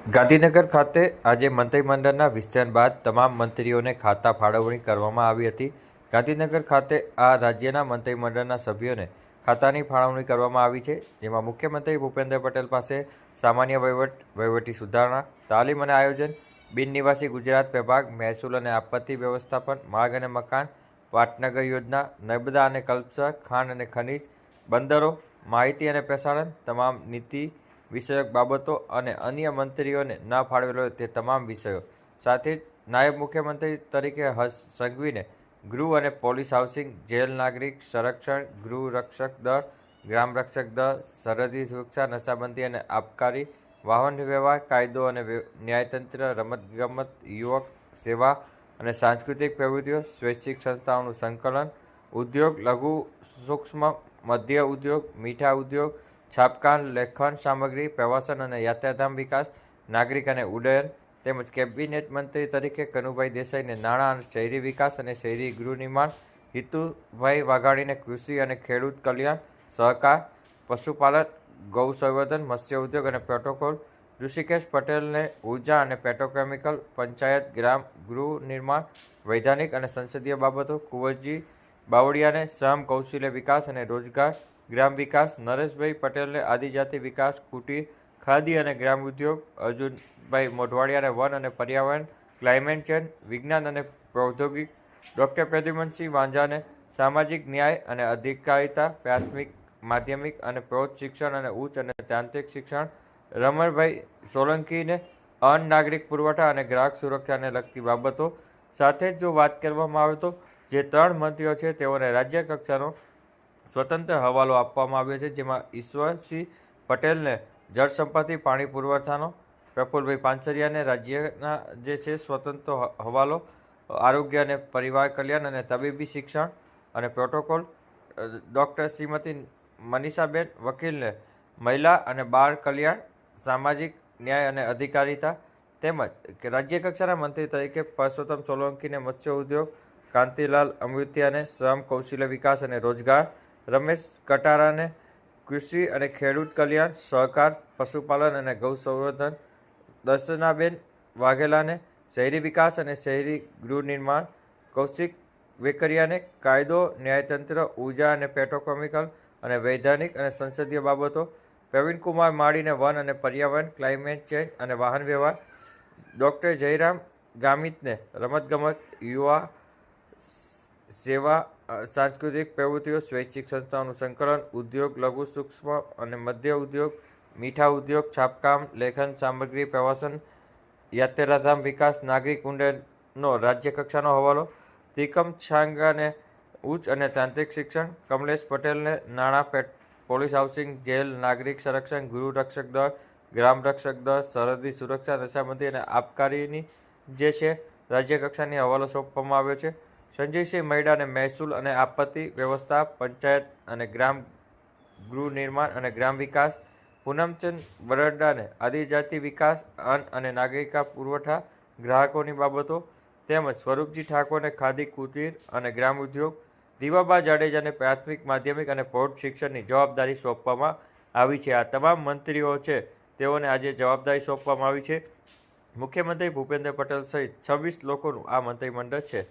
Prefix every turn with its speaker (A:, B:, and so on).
A: ગાંધીનગર ખાતે આજે મંત્રીમંડળના વિસ્તરણ બાદ તમામ મંત્રીઓને ખાતા ફાળવણી કરવામાં આવી હતી. ગાંધીનગર ખાતે આ રાજ્યના મંત્રીમંડળના સભ્યોને ખાતાની ફાળવણી કરવામાં આવી છે, જેમાં મુખ્યમંત્રી ભૂપેન્દ્ર પટેલ પાસે સામાન્ય વહીવટ, વહીવટી સુધારણા, તાલીમ અને આયોજન, બિન નિવાસી ગુજરાત વિભાગ, મહેસૂલ અને આપત્તિ વ્યવસ્થાપન, માર્ગ અને મકાન, પાટનગર યોજના, નર્મદા અને કલ્પસર, ખાંડ અને ખનીજ, બંદરો, માહિતી અને પ્રસારણ, તમામ નીતિ વિષયક બાબતો અને અન્ય મંત્રીઓને ન ફાળવેલો તે તમામ વિષયો સાથે જ નાયબ મુખ્યમંત્રી તરીકે હર્ષ સંઘવીને ગૃહ અને પોલીસ હાઉસિંગ, જેલ, નાગરિક સંરક્ષણ, ગૃહ રક્ષક દળ, ગ્રામ રક્ષક દળ, સરહદી સુરક્ષા, નશાબંધી અને આબકારી, વાહન વ્યવહાર, કાયદો અને ન્યાયતંત્ર, રમતગમત, યુવક સેવા અને સાંસ્કૃતિક પ્રવૃત્તિઓ, સ્વૈચ્છિક સંસ્થાઓનું સંકલન, ઉદ્યોગ, લઘુ સૂક્ષ્મ મધ્ય ઉદ્યોગ, મીઠા ઉદ્યોગ, છાપકામ, લેખન સામગ્રી, પ્રવાસન અને યાત્રાધામ વિકાસ, નાગરિક અને ઉડ્ડયન તેમજ કેબિનેટ મંત્રી તરીકે કનુભાઈ દેસાઈને નાણાં અને શહેરી વિકાસ અને શહેરી ગૃહ નિર્માણ, હિતુભાઈ વાઘાણીને કૃષિ અને ખેડૂત કલ્યાણ, સહકાર, પશુપાલન, ગૌ સંવર્ધન, મત્સ્ય ઉદ્યોગ અને પ્રોટોકોલ, ઋષિકેશ પટેલને ઉર્જા અને પેટ્રોકેમિકલ, પંચાયત, ગ્રામ ગૃહ નિર્માણ, વૈધાનિક અને સંસદીય બાબતો, કુંવરજી બાવળિયાને શ્રમ, કૌશલ્ય વિકાસ અને રોજગાર, ગ્રામ વિકાસ, નરેશભાઈ પટેલને આદિજાતિ વિકાસ, કુટીર, ખાદી અને ગ્રામ ઉદ્યોગ, અર્જુનભાઈ મોઢવાડિયાને વન અને પર્યાવરણ, ક્લાઇમેટ ચેન્જ, વિજ્ઞાન અને પ્રૌદ્યોગિક, ડૉક્ટર પ્રદ્યુમનસિંહ વાંઝાને સામાજિક ન્યાય અને અધિકારિતા, પ્રાથમિક, માધ્યમિક અને પ્રૌઢ શિક્ષણ અને ઉચ્ચ અને તાંત્રિક શિક્ષણ, રમણભાઈ સોલંકીને અન્ન, નાગરિક પુરવઠા અને ગ્રાહક સુરક્ષાને લગતી બાબતો. સાથે જ જો વાત કરવામાં આવે તો જે 3 મંત્રીઓ છે તેઓને રાજ્ય કક્ષાનો સ્વતંત્ર હવાલો આપવામાં આવ્યો છે, જેમાં ઈશ્વરસિંહ પટેલને જળ સંપત્તિ, પાણી પુરવઠાનો, પ્રફુલભાઈ પાનસરિયાને રાજ્યના જે છે સ્વતંત્ર હવાલો, આરોગ્ય અને પરિવાર કલ્યાણ અને તબીબી શિક્ષણ અને પ્રોટોકોલ, ડૉક્ટર શ્રીમતી મનીષાબેન વકીલને મહિલા અને બાળ કલ્યાણ, સામાજિક ન્યાય અને અધિકારિતા તેમજ રાજ્ય કક્ષાના મંત્રી તરીકે પરસોત્તમ સોલંકીને મત્સ્ય ઉદ્યોગ, કાંતિલાલ અમૃતિયાને શ્રમ, કૌશલ્ય વિકાસ અને રોજગાર, રમેશ કટારાને કૃષિ અને ખેડૂત કલ્યાણ, સહકાર, પશુપાલન અને ગૌ સંવર્ધન, દર્શનાબેન વાઘેલાને શહેરી વિકાસ અને શહેરી ગૃહ નિર્માણ, કૌશિક વેકરિયાને કાયદો, ન્યાયતંત્ર, ઉર્જા અને પેટ્રોકેમિકલ અને વૈધાનિક અને સંસદીય બાબતો, પ્રવીણકુમાર માળીને વન અને પર્યાવરણ, ક્લાઇમેટ ચેન્જ અને વાહન વ્યવહાર, ડૉક્ટર જયરામ ગામિતને રમતગમત, યુવા સેવા, સાંસ્કૃતિક પ્રવૃત્તિઓ, સ્વૈચ્છિક સંસ્થાઓનું સંકલન, ઉદ્યોગ, લઘુ સૂક્ષ્મ અને મધ્ય ઉદ્યોગ, મીઠા ઉદ્યોગ, છાપકામ, લેખન સામગ્રી, પ્રવાસન, યાત્રાધામ વિકાસ, નાગરિક ઉડ્ડયનનો રાજ્ય કક્ષાનો હવાલો, ત્રિકમ છાંગાને ઉચ્ચ અને તાંત્રિક શિક્ષણ, કમલેશ પટેલને નાણાં, પોલીસ હાઉસિંગ, જેલ, નાગરિક સંરક્ષણ, ગૃહ રક્ષક દળ, ગ્રામ રક્ષક દળ, સરહદી સુરક્ષા, નશાબંધી અને આબકારીની જે છે રાજ્ય કક્ષાની હવાલો સોંપવામાં આવ્યો છે. સંજયસિંહ મૈડાને મહેસૂલ અને આપત્તિ વ્યવસ્થા, પંચાયત અને ગ્રામ ગૃહ નિર્માણ અને ગ્રામ વિકાસ, પૂનમચંદ બરડાને આદિજાતિ વિકાસ, અન્ન અને નાગરિક પુરવઠા, ગ્રાહકોની બાબતો તેમજ સ્વરૂપજી ઠાકોરને ખાદી, કુટીર અને ગ્રામ ઉદ્યોગ, રીવાબા જાડેજાને પ્રાથમિક, માધ્યમિક અને પ્રૌઢ શિક્ષણની જવાબદારી સોંપવામાં આવી છે. આ તમામ મંત્રીઓ છે તેઓને આજે જવાબદારી સોંપવામાં આવી છે. મુખ્યમંત્રી ભૂપેન્દ્ર પટેલ સહિત 26 લોકોનું આ મંત્રીમંડળ છે.